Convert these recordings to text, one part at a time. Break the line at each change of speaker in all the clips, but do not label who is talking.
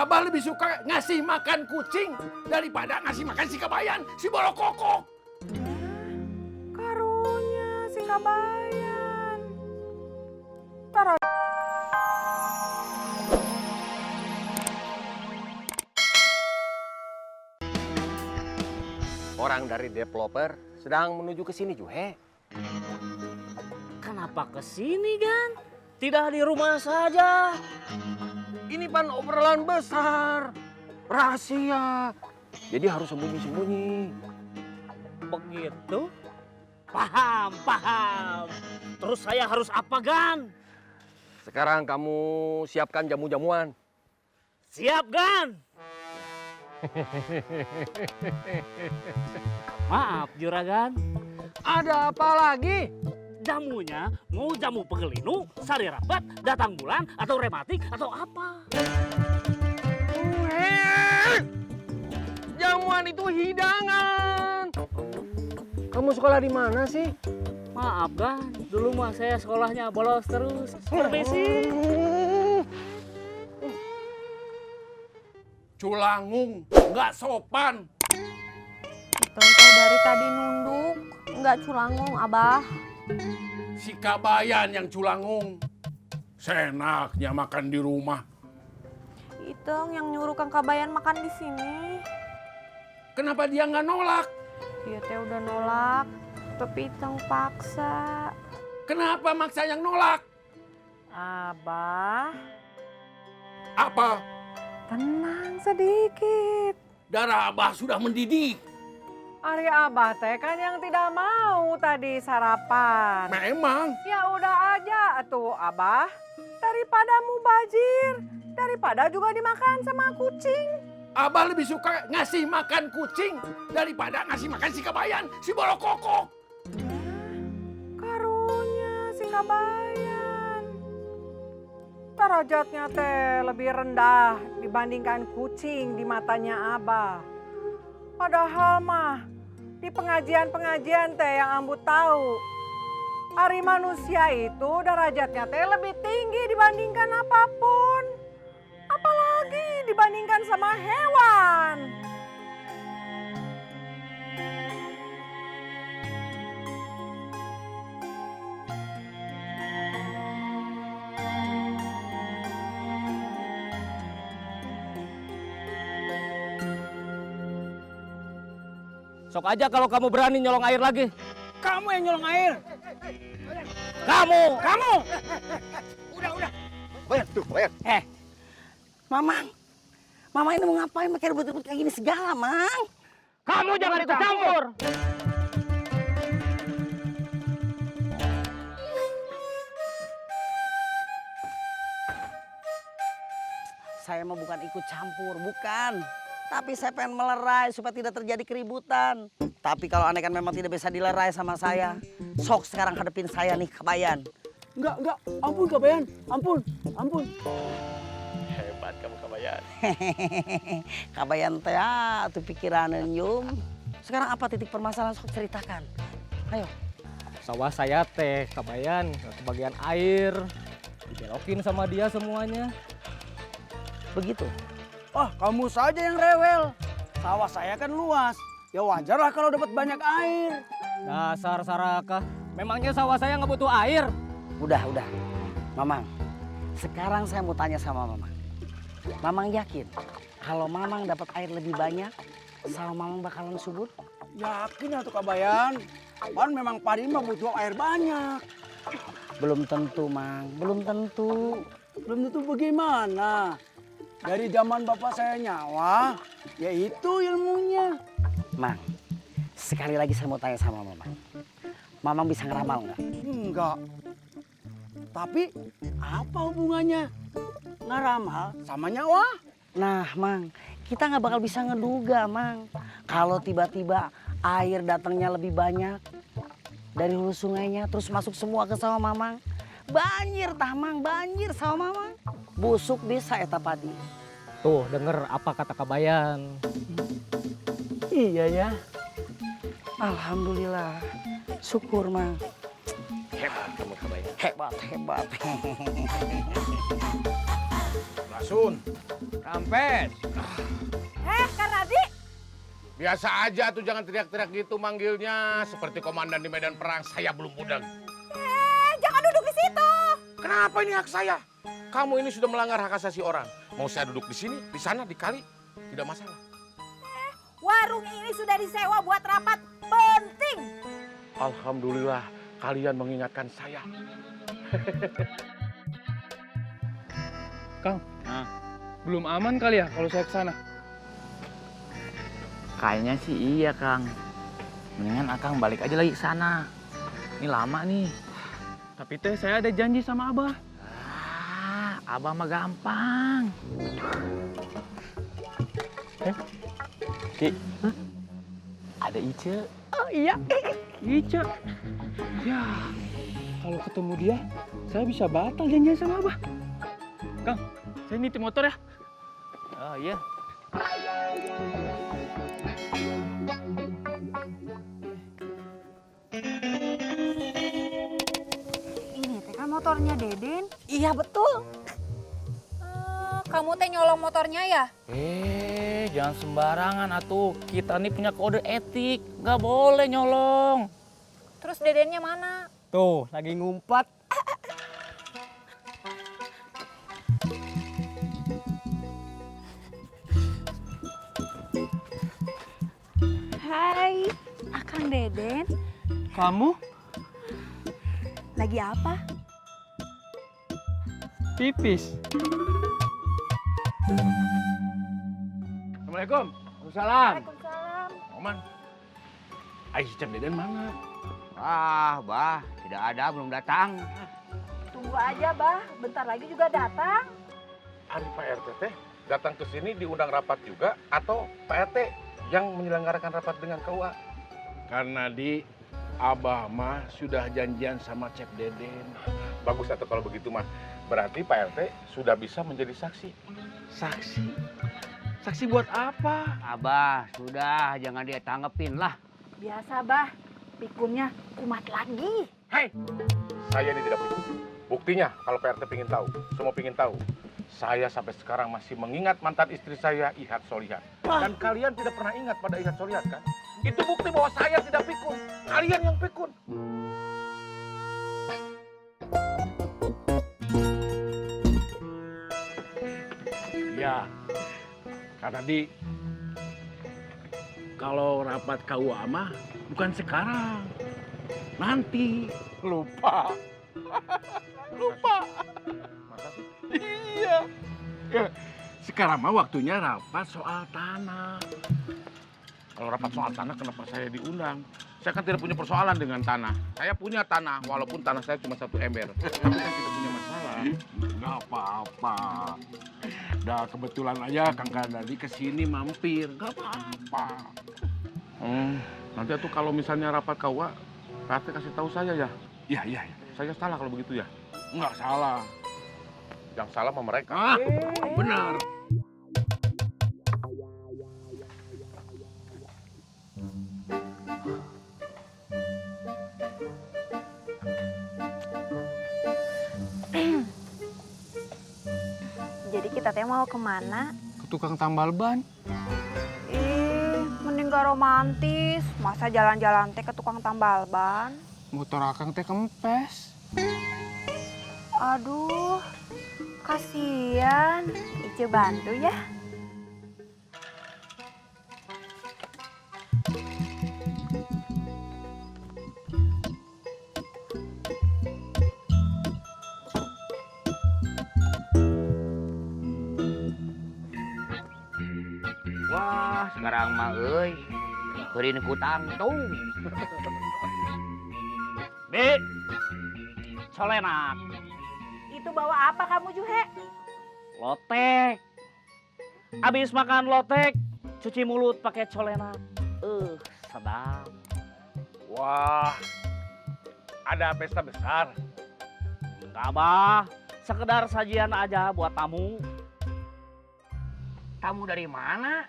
Abah lebih suka ngasih makan kucing daripada ngasih makan si Kabayan, si Bolokokok.
Karunya si Kabayan.
Orang dari developer sedang menuju ke sini, Juhe.
Kenapa ke sini, Gan? Tidak di rumah saja.
Ini pan obrolan besar, rahasia. Jadi harus sembunyi-sembunyi.
Begitu? Paham, paham. Terus saya harus apa, Gan?
Sekarang kamu siapkan jamu-jamuan.
Siap, Gan. Maaf, Juragan.
Ada apa lagi?
Jamunya mau jamu pegelinu, sari rapat, datang bulan, atau rematik, atau apa?
Jamuan itu hidangan. Kamu sekolah di mana sih?
Maaf, Gan. Dulu mah saya sekolahnya bolos terus. Permisi.
Culangung, nggak sopan.
Tante dari tadi nunduk, nggak culangung, Abah.
Si Kabayan yang culangung. Senaknya makan di rumah.
Iteng yang nyuruh Kang Kabayan makan di sini.
Kenapa dia nggak nolak?
Dia teh udah nolak, tapi Iteng paksa.
Kenapa maksa yang nolak?
Abah,
Apa?
tenang sedikit.
Darah Abah sudah mendidih.
Ari Abah teh kan yang tidak mau tadi sarapan.
Memang.
Ya udah aja atuh Abah. Daripada mubazir, daripada juga dimakan sama kucing.
Abah lebih suka ngasih makan kucing daripada ngasih makan si Kabayan, si Bolokokok.
Karunya si Kabayan. Derajatnya teh lebih rendah dibandingkan kucing di matanya Abah. Padahal mah di pengajian-pengajian teh yang ambu tahu, ari manusia itu derajatnya teh lebih tinggi dibandingkan apapun. Apalagi dibandingkan sama hewan.
Sok aja kalau kamu berani nyolong air lagi.
Kamu yang nyolong air.
Kamu!
Udah.
Bayar tuh, bayar.
Mamang. Mama ini mau ngapain pakai rebut-rebut kayak gini segala, Mang?
Kamu jangan ikut campur!
Saya mau bukan ikut campur, bukan. Tapi saya pengen melerai supaya tidak terjadi keributan. Tapi kalau aneh kan memang tidak bisa dilerai sama saya. Sok sekarang hadepin saya nih, Kabayan.
Enggak. Ampun, Kabayan. Ampun.
Hebat kamu, Kabayan.
Kabayan teh tuh pikiran nyum. Sekarang apa titik permasalahan, sok ceritakan. Ayo.
Sawah saya teh, Kabayan, kebagian air. Dibelokin sama dia semuanya.
Begitu.
Ah, kamu saja yang rewel. Sawah saya kan luas. Ya wajar lah kalau dapat banyak air.
Dasar Saraka. Memangnya sawah saya nggak butuh air?
Udah. Mamang, sekarang saya mau tanya sama Mamang. Mamang yakin kalau Mamang dapat air lebih banyak, sawah Mamang bakalan subur?
Yakin atuh Kabayan. Kan memang padi mah butuh air banyak.
Belum tentu, Mang. Belum tentu.
Belum tentu bagaimana? Dari zaman bapak saya nyawa, ya itu ilmunya.
Mang, sekali lagi saya mau tanya sama Mamang. Mamang bisa ngeramal nggak?
Enggak. Tapi apa hubungannya ngeramal sama nyawa?
Nah, Mang, kita nggak bakal bisa ngeduga, Mang. Kalau tiba-tiba air datangnya lebih banyak dari hulu sungainya, terus masuk semua ke sawah Mamang. Banjir, Mang, banjir sawah Mamang. Busuk bisa eta padi.
Tuh, denger apa kata Kabayan.
Iya ya.
Alhamdulillah. Syukur, Mang.
Hebat kamu, Kabayan.
Hebat.
Asun.
Rampes.
Kak Radi.
Biasa aja tuh, jangan teriak-teriak gitu manggilnya. Seperti komandan di medan perang, saya belum mudeng.
Jangan duduk di situ.
Kenapa ini hak saya? Kamu ini sudah melanggar hak asasi orang. Mau saya duduk di sini, di sana, di kali, tidak masalah.
Warung ini sudah disewa buat rapat penting.
Alhamdulillah, kalian mengingatkan saya.
Kang, belum aman kali ya kalau saya ke sana?
Kayaknya sih iya, Kang. Mendingan Akang balik aja lagi ke sana. Ini lama nih.
Tapi teh saya ada janji sama Abah.
Abah mah gampang. Ki, ada Ice.
Oh iya, Ica. Ya, kalau ketemu dia, saya bisa batal janjian sama Abah. Kang, saya nitip motor ya.
Oh iya.
Ini teh kan motornya Deden.
Iya betul. Kamu teh nyolong motornya ya?
Jangan sembarangan atuh. Kita nih punya kode etik, nggak boleh nyolong.
Terus Dedennya mana?
Tuh, lagi ngumpat.
Hai, Akang Deden.
Kamu
Lagi apa?
pipis.
Assalamualaikum.
Waalaikumsalam.
Waalaikumsalam.
Oman. Aisyah Deden mana?
Bah, tidak ada, belum datang.
Tunggu aja, Bah. Bentar lagi juga datang.
Hari Pak RT teh datang ke sini diundang rapat juga atau Pak RT yang menyelenggarakan rapat dengan KUA? Karena di Abah mah sudah janjian sama Cep Deden. Bagus atau kalau begitu mah. Berarti Pak RT sudah bisa menjadi saksi. Saksi? Saksi buat apa?
Abah, sudah, jangan dia tanggepin lah.
Biasa, Bah. Pikunnya kumat lagi.
Hei, saya ini tidak pikir. Buktinya kalau Pak RT pengen tahu, semua pengen tahu. Saya sampai sekarang masih mengingat mantan istri saya, Ihat Solihat. Dan kalian tidak pernah ingat pada Ihat Solihat kan? Itu bukti bahwa saya tidak pikun. Kalian yang pikun. Ya, karena kalau rapat KUA mah bukan sekarang, nanti. Lupa. Lupa. Masa sih? Iya. Sekarang mah waktunya rapat soal tanah. Kalau rapat soal tanah kenapa saya diundang? Saya kan tidak punya persoalan dengan tanah. Saya punya tanah, walaupun tanah saya cuma 1 ember. Tapi kan tidak punya masalah. Nggak apa-apa. Dah kebetulan aja Kang Kardadi kesini mampir. Nggak apa-apa. Nanti tuh kalau misalnya rapat KUA, RT kasih tahu saya ya. Iya. Saya salah kalau begitu ya. Nggak salah. Yang salah sama mereka. Benar.
Jadi kita teh mau kemana?
Ke tukang tambal ban.
Mending gak romantis. Masa jalan-jalan teh ke tukang tambal ban?
Motor Akang teh kempes.
Aduh, kasihan. Ice bantu ya.
Wah, sekarang mah euy. Keurin kutang tuh. Bi. Colenak.
Itu bawa apa kamu, Juhe?
Lotek. Abis makan lotek, cuci mulut pakai colenak. Sedap.
Wah, ada pesta besar.
Enggak, Bah. Sekedar sajian aja buat tamu. Tamu dari mana?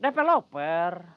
Developer.